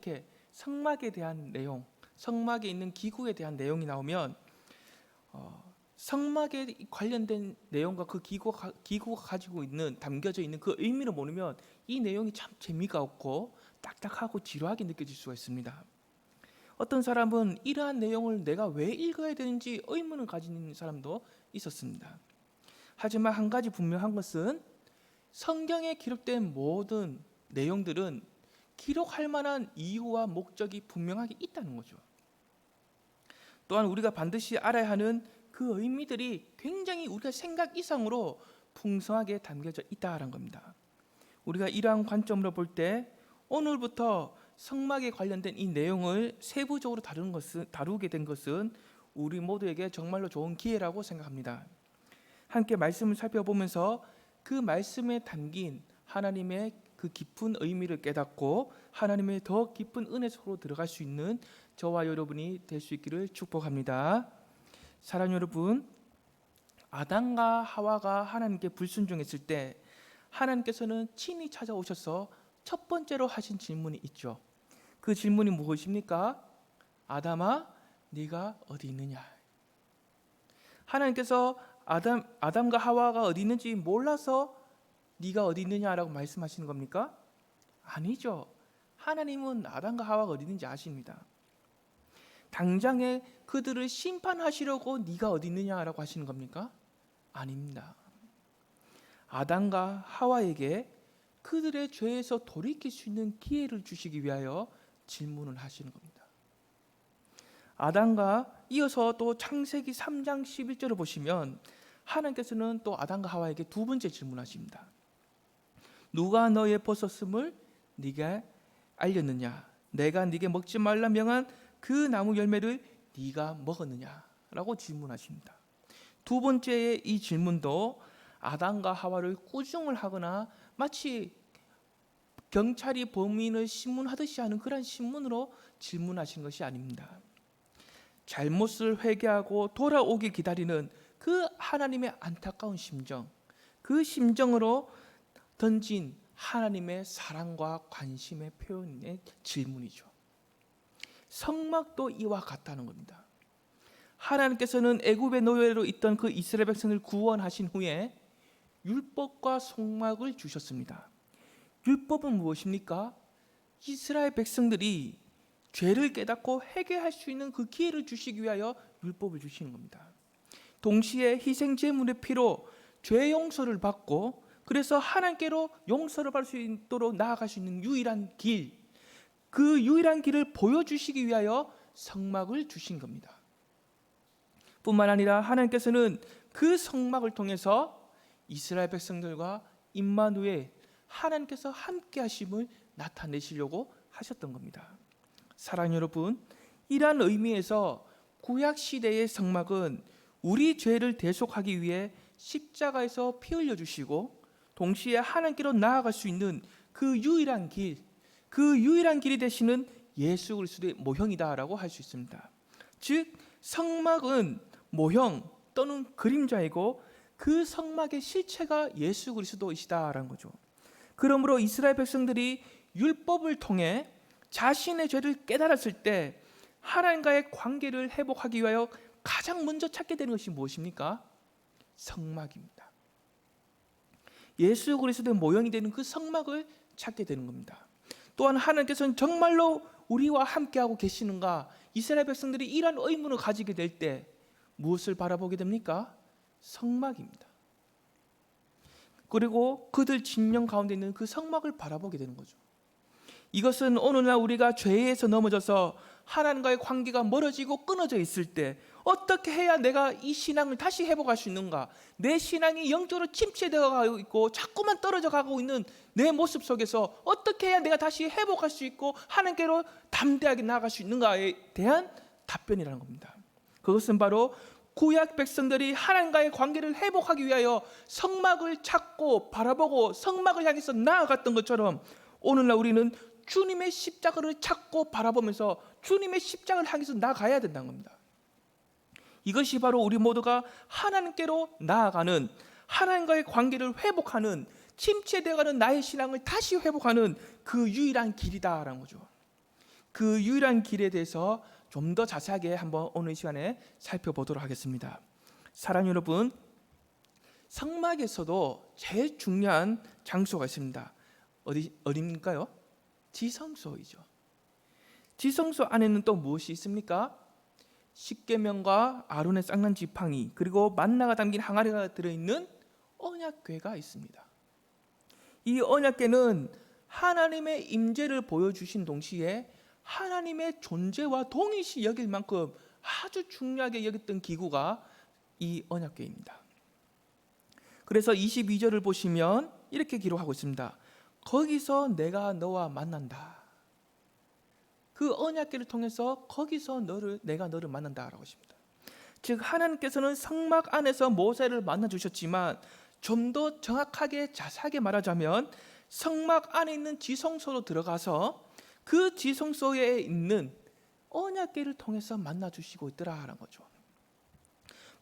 이렇게 성막에 대한 내용, 성막에 있는 기구에 대한 내용이 나오면 성막에 관련된 내용과 그 기구가 가지고 있는 담겨져 있는 그 의미를 모르면 이 내용이 참 재미가 없고 딱딱하고 지루하게 느껴질 수가 있습니다. 어떤 사람은 이러한 내용을 내가 왜 읽어야 되는지 의문을 가지는 사람도 있었습니다. 하지만 한 가지 분명한 것은 성경에 기록된 모든 내용들은 기록할 만한 이유와 목적이 분명하게 있다는 거죠. 또한 우리가 반드시 알아야 하는 그 의미들이 굉장히 우리가 생각 이상으로 풍성하게 담겨져 있다는 겁니다. 우리가 이러한 관점으로 볼 때 오늘부터 성막에 관련된 이 내용을 세부적으로 다루게 된 것은 우리 모두에게 정말로 좋은 기회라고 생각합니다. 함께 말씀을 살펴보면서 그 말씀에 담긴 하나님의 그 깊은 의미를 깨닫고 하나님의 더 깊은 은혜 속으로 들어갈 수 있는 저와 여러분이 될 수 있기를 축복합니다. 사랑하는 여러분, 아담과 하와가 하나님께 불순종했을 때 하나님께서는 친히 찾아오셔서 첫 번째로 하신 질문이 있죠. 그 질문이 무엇입니까? 아담아, 네가 어디 있느냐? 하나님께서 아담과 하와가 어디 있는지 몰라서 네가 어디 있느냐라고 말씀하시는 겁니까? 아니죠. 하나님은 아담과 하와가 어디 있는지 아십니다. 당장에 그들을 심판하시려고 네가 어디 있느냐라고 하시는 겁니까? 아닙니다. 아담과 하와에게 그들의 죄에서 돌이킬 수 있는 기회를 주시기 위하여 질문을 하시는 겁니다. 아담과 이어서 또 창세기 3장 11절을 보시면 하나님께서는 또 아담과 하와에게 두 번째 질문하십니다. 누가 너의 벗었음을 네가 알렸느냐? 내가 네게 먹지 말라 명한 그 나무 열매를 네가 먹었느냐? 라고 질문하십니다. 두 번째의 이 질문도 아담과 하와를 꾸중을 하거나 마치 경찰이 범인을 신문하듯이 하는 그런 신문으로 질문하신 것이 아닙니다. 잘못을 회개하고 돌아오길 기다리는 그 하나님의 안타까운 심정, 그 심정으로 던진 하나님의 사랑과 관심의 표현의 질문이죠. 성막도 이와 같다는 겁니다. 하나님께서는 애굽의 노예로 있던 그 이스라엘 백성을 구원하신 후에 율법과 성막을 주셨습니다. 율법은 무엇입니까? 이스라엘 백성들이 죄를 깨닫고 회개할 수 있는 그 기회를 주시기 위하여 율법을 주시는 겁니다. 동시에 희생 제물의 피로 죄 용서를 받고 그래서 하나님께로 용서를 받을 수 있도록 나아갈 수 있는 유일한 길, 그 유일한 길을 보여주시기 위하여 성막을 주신 겁니다. 뿐만 아니라 하나님께서는 그 성막을 통해서 이스라엘 백성들과 임마누엘, 하나님께서 함께 하심을 나타내시려고 하셨던 겁니다. 사랑하는 여러분, 이러한 의미에서 구약 시대의 성막은 우리 죄를 대속하기 위해 십자가에서 피 흘려 주시고 동시에 하나님께로 나아갈 수 있는 그 유일한 길, 그 유일한 길이 되시는 예수 그리스도의 모형이다라고 할 수 있습니다. 즉 성막은 모형 또는 그림자이고 그 성막의 실체가 예수 그리스도이시다라는 거죠. 그러므로 이스라엘 백성들이 율법을 통해 자신의 죄를 깨달았을 때 하나님과의 관계를 회복하기 위하여 가장 먼저 찾게 되는 것이 무엇입니까? 성막입니다. 예수 그리스도의 모형이 되는 그 성막을 찾게 되는 겁니다. 또한 하나님께서는 정말로 우리와 함께하고 계시는가? 이스라엘 백성들이 이런 의문을 가지게 될 때 무엇을 바라보게 됩니까? 성막입니다. 그리고 그들 진영 가운데 있는 그 성막을 바라보게 되는 거죠. 이것은 오늘날 우리가 죄에서 넘어져서 하나님과의 관계가 멀어지고 끊어져 있을 때 어떻게 해야 내가 이 신앙을 다시 회복할 수 있는가? 내 신앙이 영적으로 침체되어 가고 있고 자꾸만 떨어져 가고 있는 내 모습 속에서 어떻게 해야 내가 다시 회복할 수 있고 하나님께로 담대하게 나아갈 수 있는가에 대한 답변이라는 겁니다. 그것은 바로 구약 백성들이 하나님과의 관계를 회복하기 위하여 성막을 찾고 바라보고 성막을 향해서 나아갔던 것처럼 오늘날 우리는 주님의 십자가를 찾고 바라보면서 주님의 십자가를 향해서 나아가야 된다는 겁니다. 이것이 바로 우리 모두가 하나님께로 나아가는, 하나님과의 관계를 회복하는, 침체되어가는 나의 신앙을 다시 회복하는 그 유일한 길이다라는 거죠. 그 유일한 길에 대해서 좀 더 자세하게 한번 오늘 시간에 살펴보도록 하겠습니다. 사랑 여러분, 성막에서도 제일 중요한 장소가 있습니다. 어디입니까요? 지성소이죠. 지성소 안에는 또 무엇이 있습니까? 십계명과 아론의 쌍난 지팡이, 그리고 만나가 담긴 항아리가 들어있는 언약궤가 있습니다. 이 언약궤는 하나님의 임재를 보여주신 동시에 하나님의 존재와 동일시 여길 만큼 아주 중요하게 여겼던 기구가 이 언약궤입니다. 그래서 22절을 보시면 이렇게 기록하고 있습니다. 거기서 내가 너와 만난다. 그 언약궤를 통해서 거기서 내가 너를 만난다라고 하십니다. 즉 하나님께서는 성막 안에서 모세를 만나 주셨지만 좀 더 정확하게 자세하게 말하자면 성막 안에 있는 지성소로 들어가서 그 지성소에 있는 언약궤를 통해서 만나 주시고 있더라라는 거죠.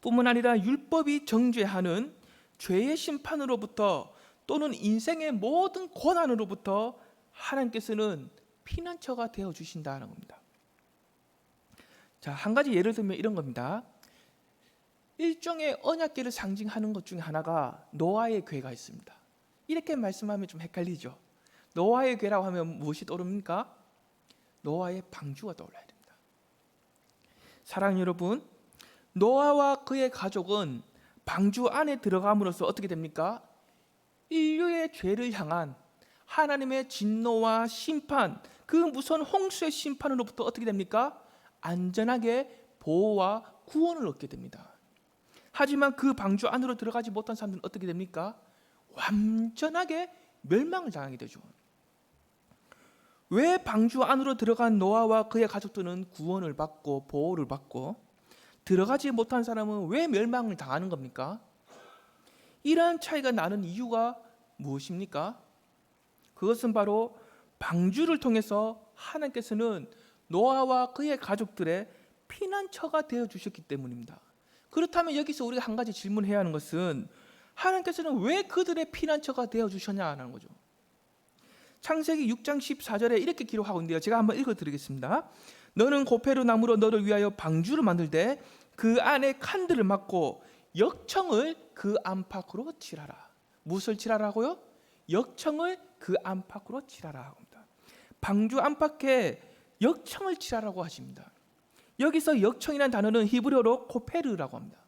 뿐만 아니라 율법이 정죄하는 죄의 심판으로부터 또는 인생의 모든 고난으로부터 하나님께서는 피난처가 되어 주신다는 겁니다. 자, 한 가지 예를 들면 이런 겁니다. 일종의 언약궤를 상징하는 것 중에 하나가 노아의 궤가 있습니다. 이렇게 말씀하면 좀 헷갈리죠. 노아의 궤라고 하면 무엇이 떠오릅니까? 노아의 방주가 떠올라야 됩니다. 사랑 여러분, 노아와 그의 가족은 방주 안에 들어감으로써 어떻게 됩니까? 인류의 죄를 향한 하나님의 진노와 심판, 그 무서운 홍수의 심판으로부터 어떻게 됩니까? 안전하게 보호와 구원을 얻게 됩니다. 하지만 그 방주 안으로 들어가지 못한 사람들은 어떻게 됩니까? 완전하게 멸망을 당하게 되죠. 왜 방주 안으로 들어간 노아와 그의 가족들은 구원을 받고 보호를 받고 들어가지 못한 사람은 왜 멸망을 당하는 겁니까? 이러한 차이가 나는 이유가 무엇입니까? 그것은 바로 방주를 통해서 하나님께서는 노아와 그의 가족들의 피난처가 되어 주셨기 때문입니다. 그렇다면 여기서 우리가 한 가지 질문해야 하는 것은 하나님께서는 왜 그들의 피난처가 되어 주셨냐는 거죠. 창세기 6장 14절에 이렇게 기록하고 있는데요. 제가 한번 읽어드리겠습니다. 너는 고페르 나무로 너를 위하여 방주를 만들되 그 안에 칸들을 막고 역청을 그 안팎으로 칠하라. 무엇을 칠하라고요? 역청을 그 안팎으로 칠하라 합니다. 방주 안팎에 역청을 칠하라고 하십니다. 여기서 역청이라는 단어는 히브리어로 코페르라고 합니다.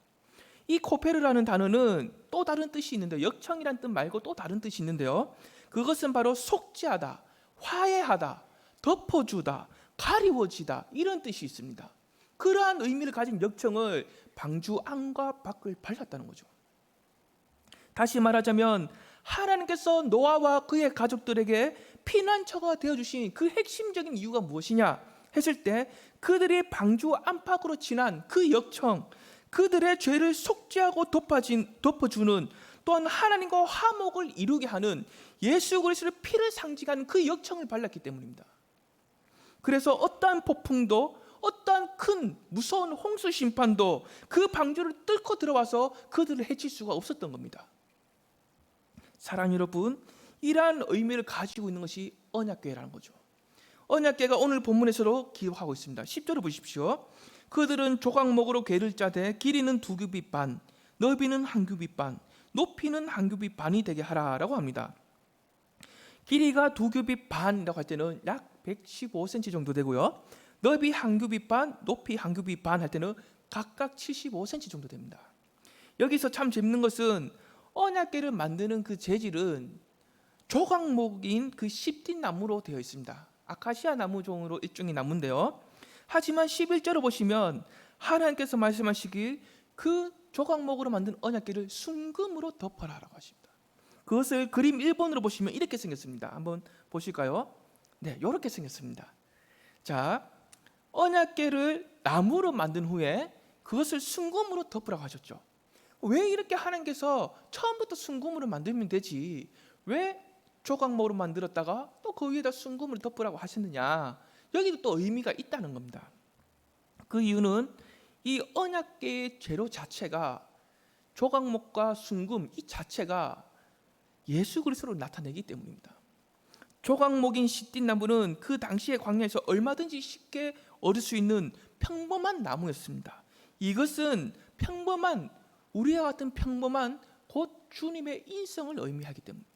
이 코페르라는 단어는 또 다른 뜻이 있는데 역청이라는 뜻 말고 또 다른 뜻이 있는데요. 그것은 바로 속죄하다, 화해하다, 덮어주다, 가리워지다 이런 뜻이 있습니다. 그러한 의미를 가진 역청을 방주 안과 밖을 발랐다는 거죠. 다시 말하자면 하나님께서 노아와 그의 가족들에게 피난처가 되어주신 그 핵심적인 이유가 무엇이냐 했을 때 그들이 방주 안팎으로 지난 그 역청, 그들의 죄를 속죄하고 덮어주는 또한 하나님과 화목을 이루게 하는 예수 그리스도의 피를 상징하는 그 역청을 발랐기 때문입니다. 그래서 어떠한 폭풍도 어떠한 큰 무서운 홍수 심판도 그 방주를 뚫고 들어와서 그들을 해칠 수가 없었던 겁니다. 사랑 여러분, 이러한 의미를 가지고 있는 것이 언약궤라는 거죠. 언약궤가 오늘 본문에서도 기록하고 있습니다. 10절을 보십시오. 그들은 조각목으로 궤를 짜되 길이는 2규빗 반, 너비는 1규빗 반, 높이는 1규빗 반이 되게 하라라고 합니다. 길이가 2규빗 반이라고 할 때는 약 115cm 정도 되고요. 너비 1규빗 반, 높이 1규빗 반 할 때는 각각 75cm 정도 됩니다. 여기서 참 재밌는 것은 언약궤를 만드는 그 재질은 조각목인 그 십딘 나무로 되어 있습니다. 아카시아 나무 종으로 일종의 나무인데요. 하지만 11절을 보시면 하나님께서 말씀하시길 그 조각목으로 만든 언약궤를 순금으로 덮어라라고 하십니다. 그것을 그림 1번으로 보시면 이렇게 생겼습니다. 한번 보실까요? 네, 이렇게 생겼습니다. 자, 언약궤를 나무로 만든 후에 그것을 순금으로 덮으라고 하셨죠. 왜 이렇게 하나님께서 처음부터 순금으로 만들면 되지 왜 조각목으로 만들었다가 또 그 위에다 순금을 덮으라고 하셨느냐? 여기도 또 의미가 있다는 겁니다. 그 이유는 이 언약궤의 재료 자체가 조각목과 순금 이 자체가 예수 그리스도를 나타내기 때문입니다. 조각목인 시띠나무는 그 당시의 광야에서 얼마든지 쉽게 얻을 수 있는 평범한 나무였습니다. 이것은 평범한, 우리와 같은 평범한 곧 주님의 인성을 의미하기 때문입니다.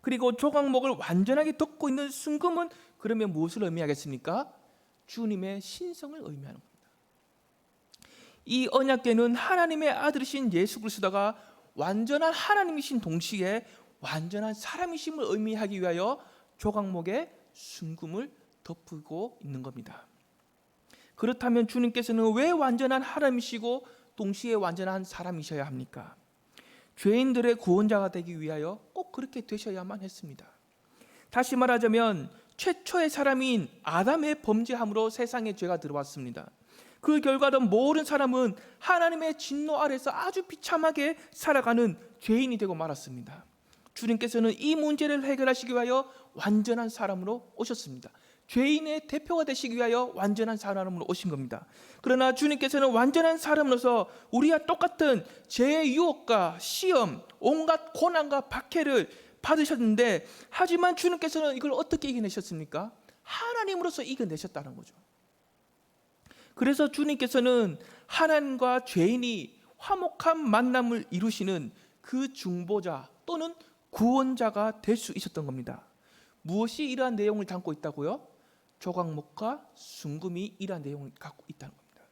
그리고 조각목을 완전하게 덮고 있는 순금은 그러면 무엇을 의미하겠습니까? 주님의 신성을 의미하는 겁니다. 이 언약궤는 하나님의 아들이신 예수 그리스도가 완전한 하나님이신 동시에 완전한 사람이심을 의미하기 위하여 조각목에 순금을 덮고 있는 겁니다. 그렇다면 주님께서는 왜 완전한 하나님이시고 동시에 완전한 사람이셔야 합니까? 죄인들의 구원자가 되기 위하여 꼭 그렇게 되셔야만 했습니다. 다시 말하자면 최초의 사람인 아담의 범죄함으로 세상에 죄가 들어왔습니다. 그 결과로 모든 사람은 하나님의 진노 아래서 아주 비참하게 살아가는 죄인이 되고 말았습니다. 주님께서는 이 문제를 해결하시기 위하여 완전한 사람으로 오셨습니다. 죄인의 대표가 되시기 위하여 완전한 사람으로 오신 겁니다. 그러나 주님께서는 완전한 사람으로서 우리와 똑같은 죄의 유혹과 시험, 온갖 고난과 박해를 받으셨는데, 하지만 주님께서는 이걸 어떻게 이겨내셨습니까? 하나님으로서 이겨내셨다는 거죠. 그래서 주님께서는 하나님과 죄인이 화목한 만남을 이루시는 그 중보자 또는 구원자가 될 수 있었던 겁니다. 무엇이 이러한 내용을 담고 있다고요? 조각목과 순금이 이러한 내용을 갖고 있다는 겁니다.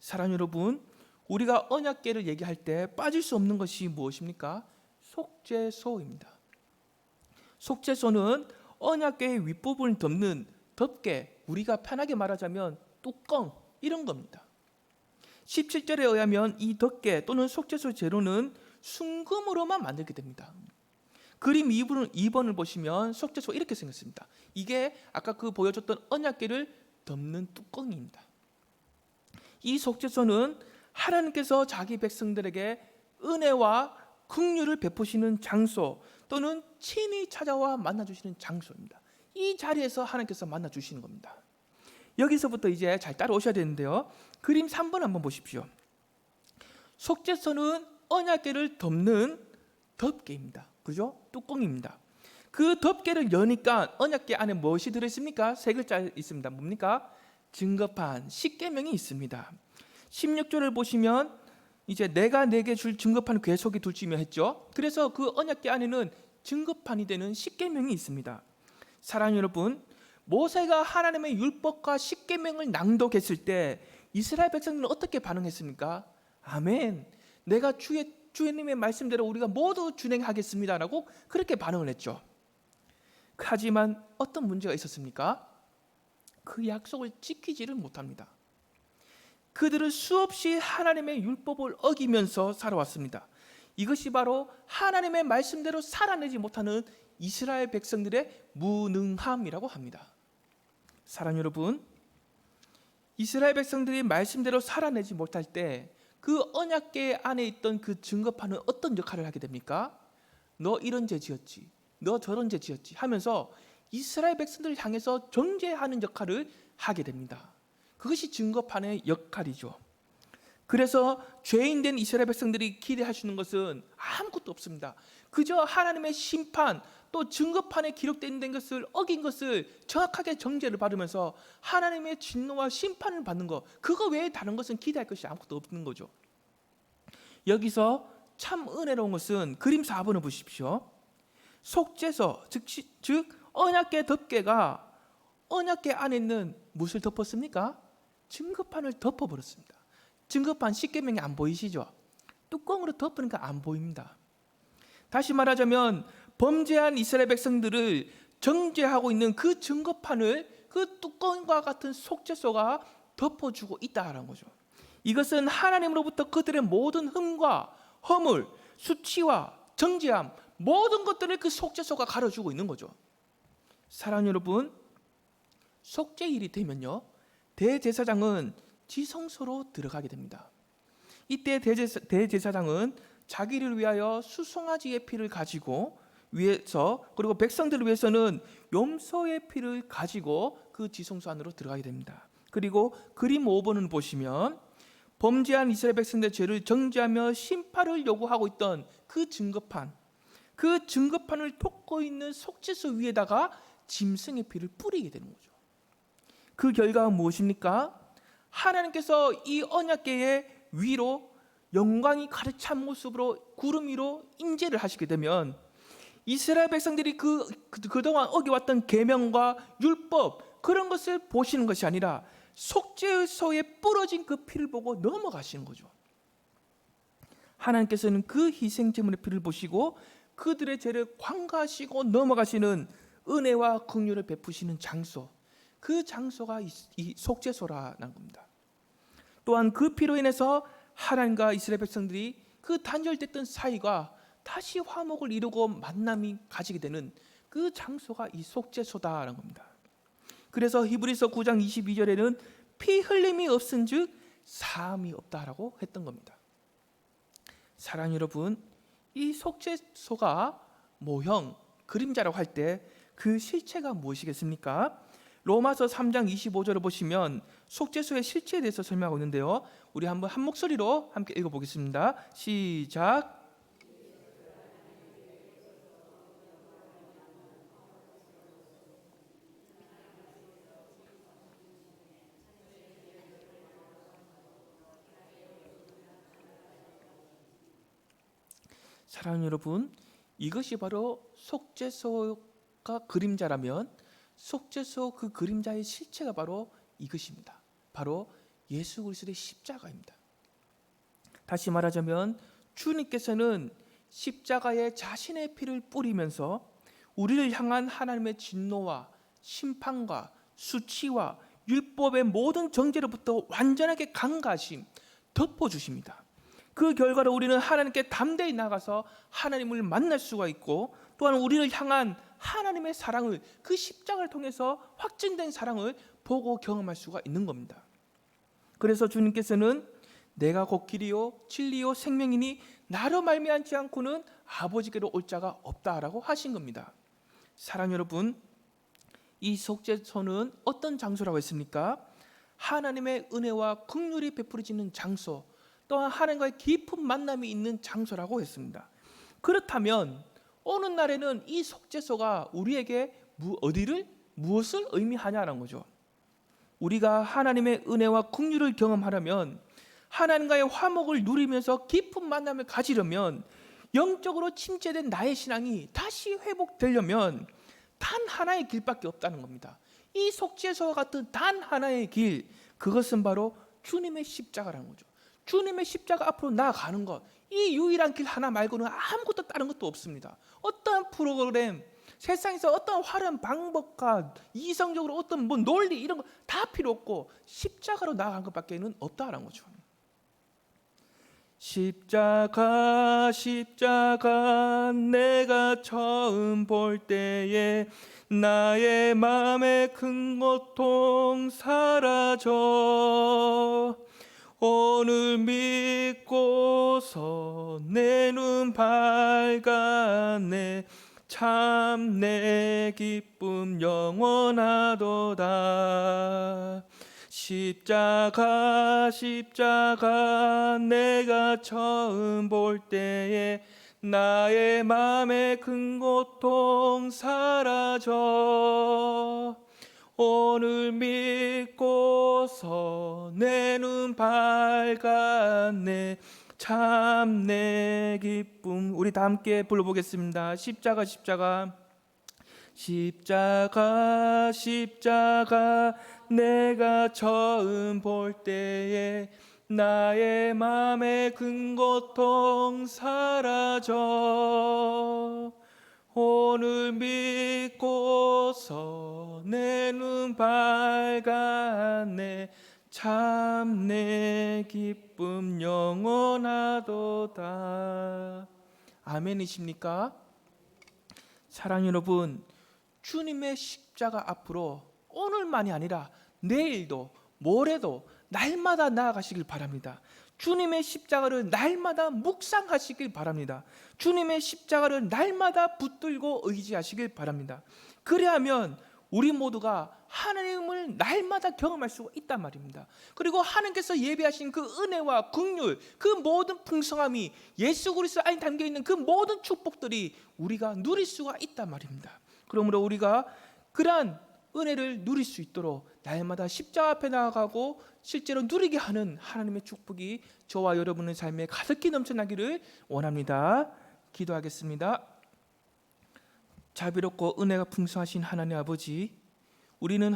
사랑하는 여러분, 우리가 언약궤를 얘기할 때 빠질 수 없는 것이 무엇입니까? 속죄소입니다. 속죄소는 언약궤의 윗부분을 덮는 덮개, 우리가 편하게 말하자면 뚜껑, 이런 겁니다. 17절에 의하면 이 덮개 또는 속죄소 재료는 순금으로만 만들게 됩니다. 그림 2번을 보시면 속죄소 이렇게 생겼습니다. 이게 아까 그 보여줬던 언약궤를 덮는 뚜껑입니다. 이 속죄소는 하나님께서 자기 백성들에게 은혜와 긍휼을 베푸시는 장소 또는 친히 찾아와 만나주시는 장소입니다. 이 자리에서 하나님께서 만나주시는 겁니다. 여기서부터 이제 잘 따라오셔야 되는데요. 그림 3번 한번 보십시오. 속죄소는 언약궤를 덮는 덮개입니다. 그죠? 뚜껑입니다. 그 덮개를 여니까 언약궤 안에 무엇이 들어있습니까? 세 글자 있습니다. 뭡니까? 증거판, 십계명이 있습니다. 16절을 보시면 이제 내가 내게 줄 증거판 궤 속에 둘지며 했죠. 그래서 그 언약궤 안에는 증거판이 되는 십계명이 있습니다. 사랑하는 여러분, 모세가 하나님의 율법과 십계명을 낭독했을 때 이스라엘 백성들은 어떻게 반응했습니까? 아멘, 내가 주님의 말씀대로 우리가 모두 준행하겠습니다라고 그렇게 반응을 했죠. 하지만 어떤 문제가 있었습니까? 그 약속을 지키지를 못합니다. 그들은 수없이 하나님의 율법을 어기면서 살아왔습니다. 이것이 바로 하나님의 말씀대로 살아내지 못하는 이스라엘 백성들의 무능함이라고 합니다. 사랑하는 여러분, 이스라엘 백성들이 말씀대로 살아내지 못할 때 그 언약궤 안에 있던 그 증거판은 어떤 역할을 하게 됩니까? 너 이런 죄 지었지, 너 저런 죄 지었지 하면서 이스라엘 백성들을 향해서 정죄하는 역할을 하게 됩니다. 그것이 증거판의 역할이죠. 그래서 죄인된 이스라엘 백성들이 기대할 수 있는 것은 아무것도 없습니다. 그저 하나님의 심판, 또 증거판에 기록된 것을 어긴 것을 정확하게 정죄를 받으면서 하나님의 진노와 심판을 받는 것, 그거 외에 다른 것은 기대할 것이 아무것도 없는 거죠. 여기서 참 은혜로운 것은 그림 4번을 보십시오. 속죄소, 즉 언약궤 덮개가 언약궤 안에 있는 무엇을 덮었습니까? 증거판을 덮어버렸습니다. 증거판 십계명이 안 보이시죠? 뚜껑으로 덮으니까 안 보입니다. 다시 말하자면 범죄한 이스라엘 백성들을 정죄하고 있는 그 증거판을 그 뚜껑과 같은 속죄소가 덮어주고 있다는 거죠. 이것은 하나님으로부터 그들의 모든 흠과 허물, 수치와 정죄함, 모든 것들을 그 속죄소가 가려주고 있는 거죠. 사랑하는 여러분, 속죄일이 되면요, 대제사장은 지성소로 들어가게 됩니다. 이때 대제사장은 자기를 위하여 수송아지의 피를 가지고 위해서, 그리고 백성들을 위해서는 염소의 피를 가지고 그 지성소 안으로 들어가게 됩니다. 그리고 그림 5번을 보시면 범죄한 이스라엘 백성들의 죄를 정죄하며 심판을 요구하고 있던 그 증거판, 그 증거판을 돋고 있는 속죄소 위에다가 짐승의 피를 뿌리게 되는 거죠. 그 결과가 무엇입니까? 하나님께서 이 언약궤의 위로 영광이 가득 찬 모습으로 구름 위로 임재를 하시게 되면 이스라엘 백성들이 그동안 어겨왔던 계명과 율법 그런 것을 보시는 것이 아니라 속죄소에 뿌려진 그 피를 보고 넘어가시는 거죠. 하나님께서는 그 희생 제물의 피를 보시고 그들의 죄를 관가하시고 넘어가시는 은혜와 긍휼을 베푸시는 장소, 그 장소가 이 속죄소라는 겁니다. 또한 그 피로 인해서 하나님과 이스라엘 백성들이 그 단절됐던 사이가 다시 화목을 이루고 만남이 가지게 되는 그 장소가 이 속죄소다라는 겁니다. 그래서 히브리서 9장 22절에는 피 흘림이 없은즉 사함이 없다라고 했던 겁니다. 사랑하는 여러분, 이 속죄소가 모형, 그림자라고 할 때 그 실체가 무엇이겠습니까? 로마서 3장 25절을 보시면 속죄소의 실체에 대해서 설명하고 있는데요. 우리 한번 한 목소리로 함께 읽어보겠습니다. 시작. 사랑하는 여러분, 이것이 바로 속죄소가 그림자라면 속죄소 그 그림자의 실체가 바로 이것입니다. 바로 예수 그리스도의 십자가입니다. 다시 말하자면 주님께서는 십자가에 자신의 피를 뿌리면서 우리를 향한 하나님의 진노와 심판과 수치와 율법의 모든 정죄로부터 완전하게 강가하심, 덮어주십니다. 그 결과로 우리는 하나님께 담대히 나가서 하나님을 만날 수가 있고 또한 우리를 향한 하나님의 사랑을 그 십자가를 통해서 확증된 사랑을 보고 경험할 수가 있는 겁니다. 그래서 주님께서는 내가 곧 길이요 진리요 생명이니 나로 말미암지 않고는 아버지께로 올 자가 없다라고 하신 겁니다. 사랑 여러분, 이 속죄소는 어떤 장소라고 했습니까? 하나님의 은혜와 긍휼이 베풀어지는 장소, 또한 하나님과의 깊은 만남이 있는 장소라고 했습니다. 그렇다면 어느 날에는 이 속죄소가 우리에게 무엇을 의미하냐는 거죠. 우리가 하나님의 은혜와 긍휼을 경험하려면 하나님과의 화목을 누리면서 깊은 만남을 가지려면 영적으로 침체된 나의 신앙이 다시 회복되려면 단 하나의 길밖에 없다는 겁니다. 이 속죄소와 같은 단 하나의 길, 그것은 바로 주님의 십자가라는 거죠. 주님의 십자가 앞으로 나아가는 것, 이 유일한 길 하나 말고는 아무것도 다른 것도 없습니다. 어떠한 프로그램, 세상에서 어떤 화려한 방법과 이성적으로 어떤 논리 이런 거 다 필요 없고 십자가로 나아간 것밖에는 없다라는 거죠. 십자가 십자가 내가 처음 볼 때에 나의 마음의 큰 고통 사라져 오늘 믿고서 내 눈 밝았네 참 내 기쁨 영원하도다 십자가 십자가 내가 처음 볼 때에 나의 맘의 큰 고통 사라져 오늘 믿고서 내 눈 밝았네 참 내 기쁨. 우리 다 함께 불러보겠습니다. 십자가 십자가 십자가 십자가 내가 처음 볼 때에 나의 맘의 큰 고통 사라져 오늘 믿고서 내 눈 밝았네 참 내 기쁨 영원하도다. 아멘이십니까? 사랑 여러분, 주님의 십자가 앞으로 오늘만이 아니라 내일도 모레도 날마다 나아가시길 바랍니다. 주님의 십자가를 날마다 묵상하시길 바랍니다. 주님의 십자가를 날마다 붙들고 의지하시길 바랍니다. 그래야면 우리 모두가 하나님을 날마다 경험할 수가 있단 말입니다. 그리고 하나님께서 예비하신 그 은혜와 긍휼, 그 모든 풍성함이 예수 그리스도 안에 담겨 있는 그 모든 축복들이 우리가 누릴 수가 있단 말입니다. 그러므로 우리가 그러한 은혜를 누릴 수 있도록 날마다 십자가 앞에 나아가고 실제로 누리게 하는 하나님의 축복이 저와 여러분의 삶에 가득히 넘쳐나기를 원합니다. 기도하겠습니다. 자비롭고 은혜가 풍성하신 하나님 아버지, 우리는